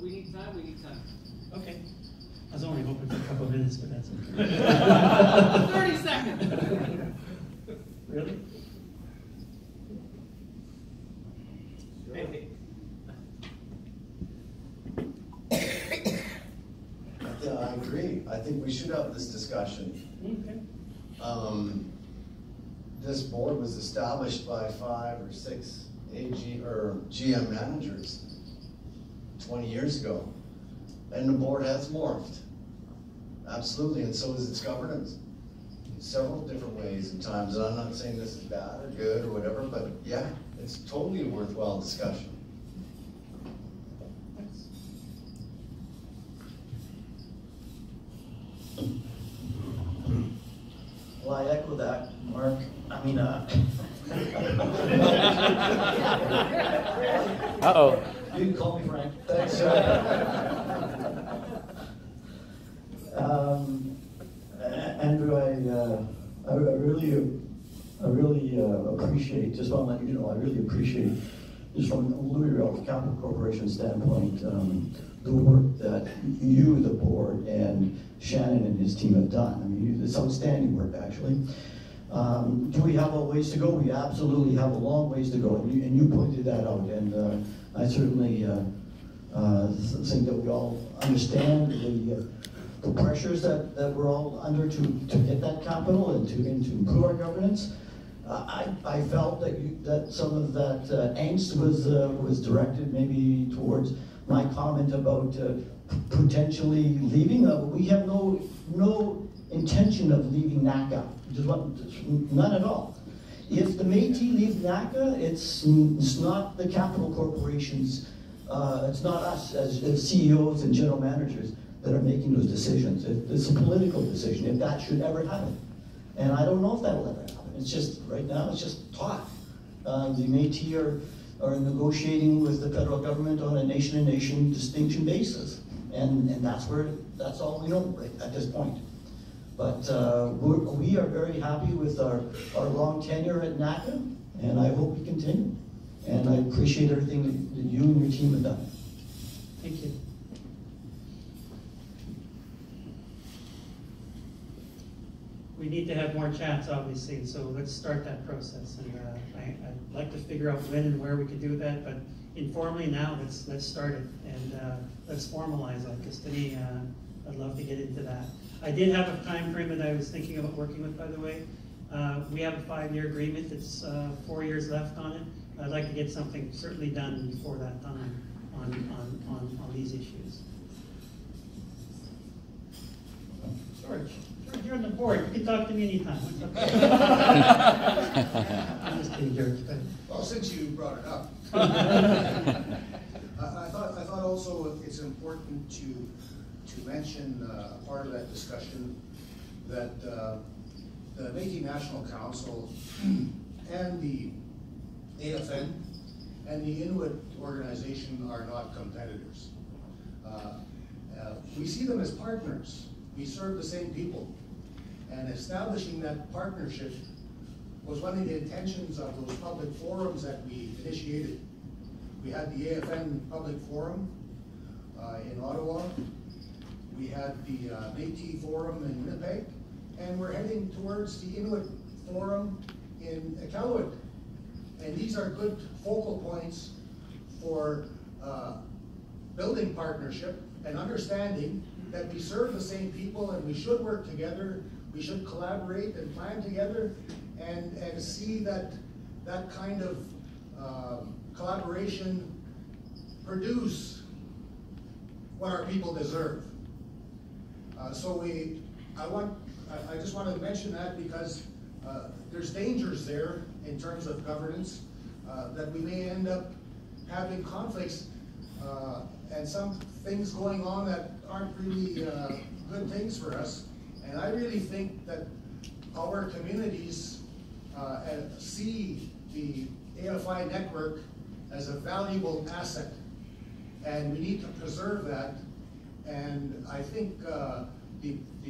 we need time, we need time. Okay. I was only hoping for a couple of minutes, but that's okay. 30 seconds. Really? Hey. Yeah, I agree. I think we should have this discussion. Okay. This board was established by 5 or 6 AG or GM managers 20 years ago, and the board has morphed. Absolutely, and so is its governance in several different ways and times. And I'm not saying this is bad or good or whatever, but yeah, it's totally a worthwhile discussion. Well, I echo that, Mark. I mean, Uh-oh. You can call me Frank. Thanks. Andrew, I really appreciate, just want to let you know, I really appreciate, just from Louisville Capital Corporation standpoint, the work that you, the board, and Shannon and his team have done. I mean, it's outstanding work, actually. Do we have a ways to go? We absolutely have a long ways to go, and you pointed that out, and I certainly think that we all understand the pressures that we're all under to get that capital and to improve our governance. I felt that some of that angst was directed maybe towards my comment about potentially leaving. We have no intention of leaving Nacca. None at all. If the Métis leave Nacca, it's not the Capital Corporations, it's not us as CEOs and general managers that are making those decisions. It's a political decision, if that should ever happen. And I don't know if that will ever happen. It's just, right now, it's just talk. The Métis are negotiating with the federal government on a nation-to-nation distinction basis. And that's all we know right at this point. But we are very happy with our long tenure at Nacca, and I hope we continue. And I appreciate everything that you and your team have done. Thank you. We need to have more chats, obviously, and so let's start that process. And I'd like to figure out when and where we could do that, but informally now, let's start it and let's formalize it. Because to me, I'd love to get into that. I did have a time frame that I was thinking about working with, by the way. We have a 5-year agreement. It's 4 years left on it. I'd like to get something certainly done before that time on these issues. George, you're on the board. You can talk to me anytime. I'm just kidding, George. But... Well, since you brought it up, I thought also it's important to mention a part of that discussion that the Métis National Council and the AFN and the Inuit organization are not competitors. We see them as partners. We serve the same people. And establishing that partnership was one of the intentions of those public forums that we initiated. We had the AFN Public Forum in Ottawa. We had the Métis Forum in Winnipeg. And we're heading towards the Inuit Forum in Iqaluit. And these are good focal points for building partnership and understanding that we serve the same people and we should work together, we should collaborate and plan together and see that kind of collaboration produce what our people deserve. I just wanted to mention that because there's dangers there in terms of governance, that we may end up having conflicts and some things going on that aren't really good things for us. And I really think that our communities see the AFI network as a valuable asset, and we need to preserve that. And I think the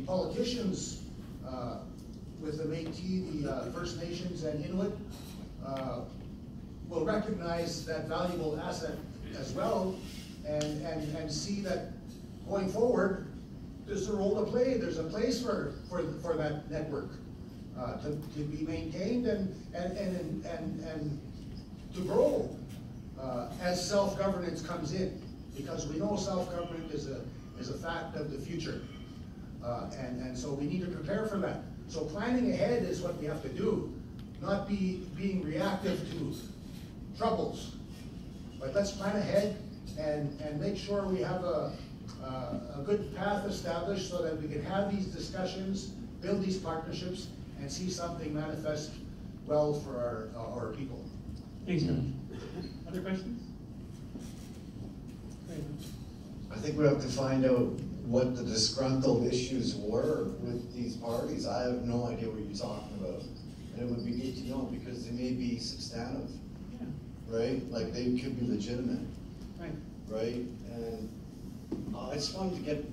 politicians with the Métis, the First Nations and Inuit will recognize that valuable asset as well, and see that going forward, there's a role to play. There's a place for that network to be maintained and to grow as self-governance comes in, because we know self-government is a fact of the future, and so we need to prepare for that. So planning ahead is what we have to do, not being reactive to troubles, but let's plan ahead and make sure we have a good path established so that we can have these discussions, build these partnerships, and see something manifest well for our people. Thanks, John. Other questions? I think we have to find out what the disgruntled issues were with these parties. I have no idea what you're talking about. And it would be good to know, because they may be substantive, Yeah. right? Like, they could be legitimate, Right. right? And I just wanted to get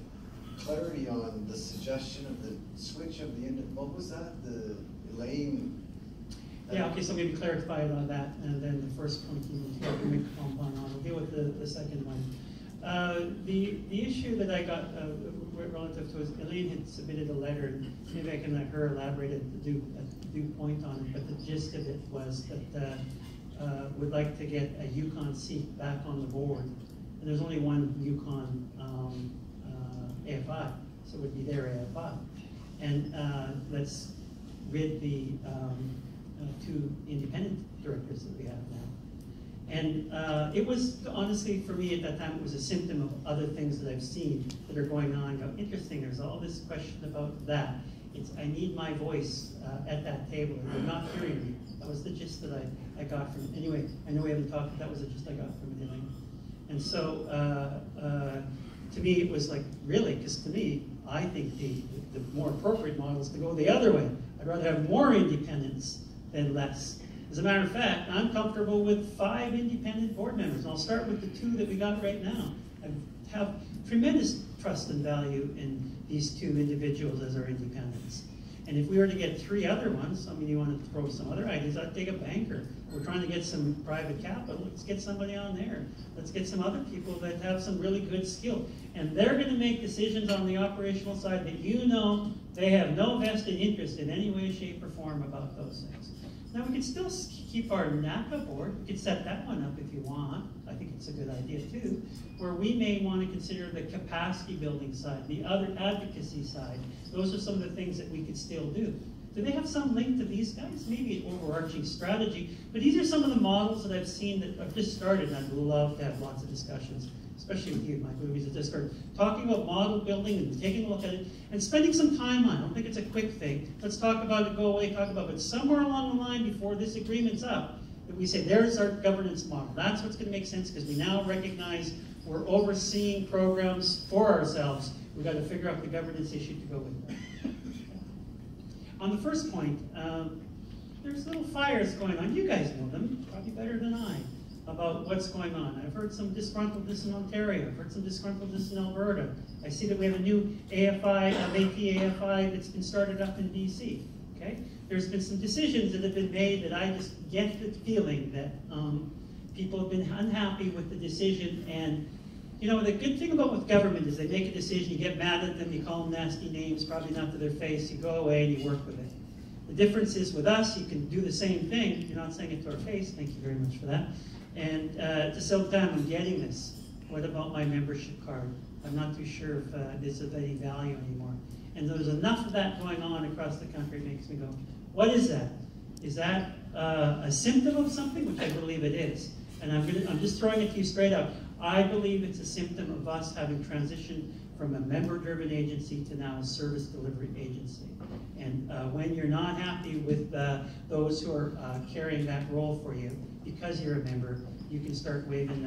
clarity on the suggestion of the switch of the, what was that? The Elaine? Yeah, okay, so maybe clarify on that, and then the first point you can make a comment on. I'll deal with the second one. The issue that I got relative to is Elaine had submitted a letter, and maybe I can let her elaborate a due point on it, but the gist of it was that would like to get a Yukon seat back on the board. And there's only one Yukon AFI, so it would be their AFI. And let's rid the two independent directors that we have now. And it was, honestly, for me at that time, it was a symptom of other things that I've seen that are going on. Go, interesting, there's all this question about that. It's, I need my voice at that table, and they're not hearing me. That was the gist that I got from it. Anyway, I know we haven't talked, but that was the gist I got from it anyway. And so, to me, it was like, really, because to me, I think the more appropriate model is to go the other way. I'd rather have more independence than less. As a matter of fact, I'm comfortable with 5 independent board members. And I'll start with the 2 that we got right now. I have tremendous trust and value in these 2 individuals as our independents. And if we were to get 3 other ones, I mean, you want to throw some other ideas, I'd take a banker. We're trying to get some private capital. Let's get somebody on there. Let's get some other people that have some really good skill. And they're going to make decisions on the operational side that you know they have no vested interest in any way, shape, or form about those things. Now, we could still keep our Nacca board. We could set that one up if you want. I think it's a good idea, too, where we may want to consider the capacity building side, the other advocacy side. Those are some of the things that we could still do. Do they have some link to these guys? Maybe an overarching strategy. But these are some of the models that I've seen that have just started, and I'd love to have lots of discussions, especially with you, Mike, movies that just started talking about model building and taking a look at it and spending some time on it. I don't think it's a quick thing. Let's talk about it, go away, talk about it. But somewhere along the line before this agreement's up, that we say, there's our governance model. That's what's going to make sense, because we now recognize we're overseeing programs for ourselves. We've got to figure out the governance issue to go with that. On the first point, there's little fires going on. You guys know them probably better than I about what's going on. I've heard some disgruntledness in Ontario. I've heard some disgruntledness in Alberta. I see that we have a new AFI, APAFI that's been started up in BC. Okay? There's been some decisions that have been made that I just get the feeling that people have been unhappy with the decision. And you know, the good thing about with government is they make a decision, you get mad at them, you call them nasty names, probably not to their face, you go away and you work with it. The difference is with us, you can do the same thing. You're not saying it to our face, thank you very much for that. And to say, damn, I'm getting this. What about my membership card? I'm not too sure if this is of any value anymore. And there's enough of that going on across the country, it makes me go, what is that? Is that a symptom of something? Which I believe it is. And I'm just throwing it to you straight out. I believe it's a symptom of us having transitioned from a member-driven agency to now a service delivery agency. And when you're not happy with those who are carrying that role for you, because you're a member, you can start waving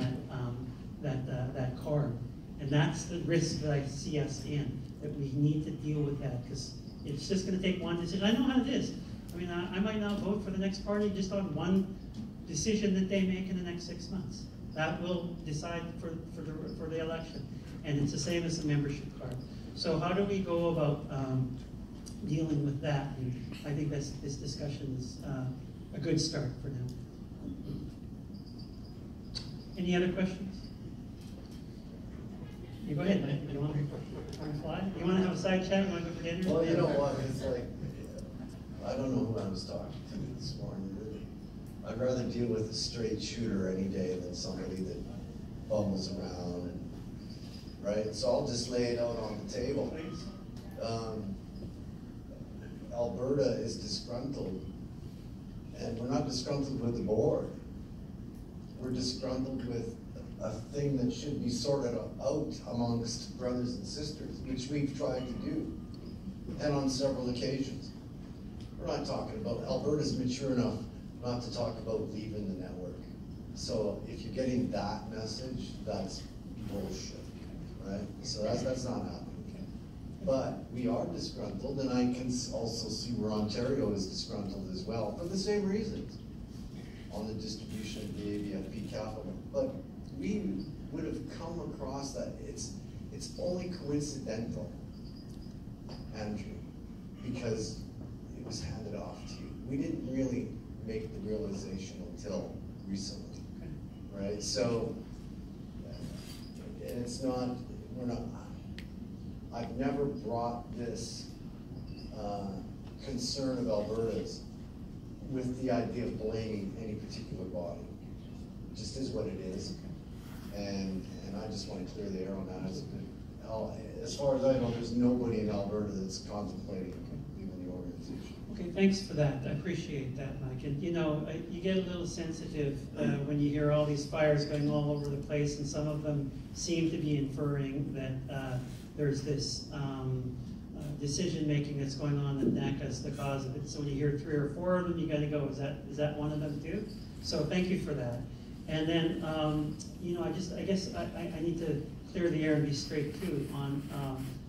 that card. And that's the risk that I see us in, that we need to deal with that, because it's just going to take one decision. I know how it is. I mean, I might not vote for the next party just on one decision that they make in the next 6 months. That will decide for the election. And it's the same as the membership card. So how do we go about dealing with that? And I think this discussion is a good start for now. Any other questions? You go ahead, Mike. You want to fly? You want to have a side chat? You want to go for dinner? Well, you know what, it's like, I don't know who I was talking to this morning, really. I'd rather deal with a straight shooter any day than somebody that bumbles around and, right? So I'll just lay it out on the table. Alberta is disgruntled, and we're not disgruntled with the board. We're disgruntled with a thing that should be sorted out amongst brothers and sisters, which we've tried to do, and on several occasions. We're not talking about, Alberta's mature enough not to talk about leaving the network. So if you're getting that message, that's bullshit, right? So that's not happening. But we are disgruntled, and I can also see where Ontario is disgruntled as well, for the same reasons, on the distribution of the AVFP capital. But we would have come across that. It's only coincidental, Andrew, because it was handed off to you. We didn't really make the realization until recently, right? So, and it's not, we're not, I've never brought this concern of Alberta's with the idea of blaming any particular body. It just is what it is. And I just want to clear the air on that. As far as I know, there's nobody in Alberta that's contemplating leaving the organization. Okay, thanks for that. I appreciate that, Mike. And you know, you get a little sensitive when you hear all these fires going all over the place, and some of them seem to be inferring that there's this decision-making that's going on that Nacca is the cause of it. So when you hear 3 or 4 of them, you got to go, is that one of them too? So thank you for that. And then, you know, I guess I need to clear the air and be straight too on,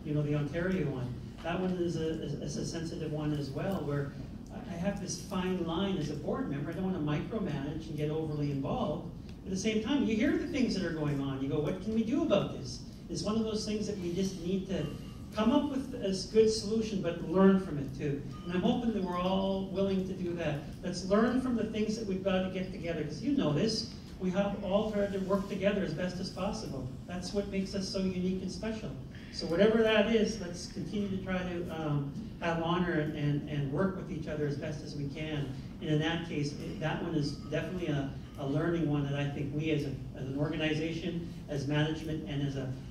you know, the Ontario one. That one is a sensitive one as well, where I have this fine line as a board member. I don't want to micromanage and get overly involved. At the same time, you hear the things that are going on. You go, what can we do about this? It's one of those things that we just need to come up with a good solution, but learn from it too. And I'm hoping that we're all willing to do that. Let's learn from the things that we've got to get together, because you know this. We have all tried to work together as best as possible. That's what makes us so unique and special. So whatever that is, let's continue to try to have honor and work with each other as best as we can. And in that case, that one is definitely a learning one that I think we as an organization, as management, and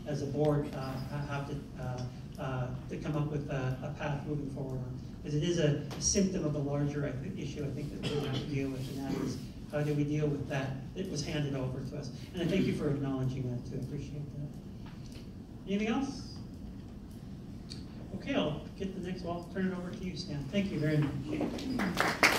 as a board have to come up with a path moving forward on. Because it is a symptom of a larger issue I think that we have to deal with, and that is how do we deal with that? It was handed over to us. And I thank you for acknowledging that too. I appreciate that. Anything else? Okay, I'll get the next, well, I'll turn it over to you, Stan. Thank you very much.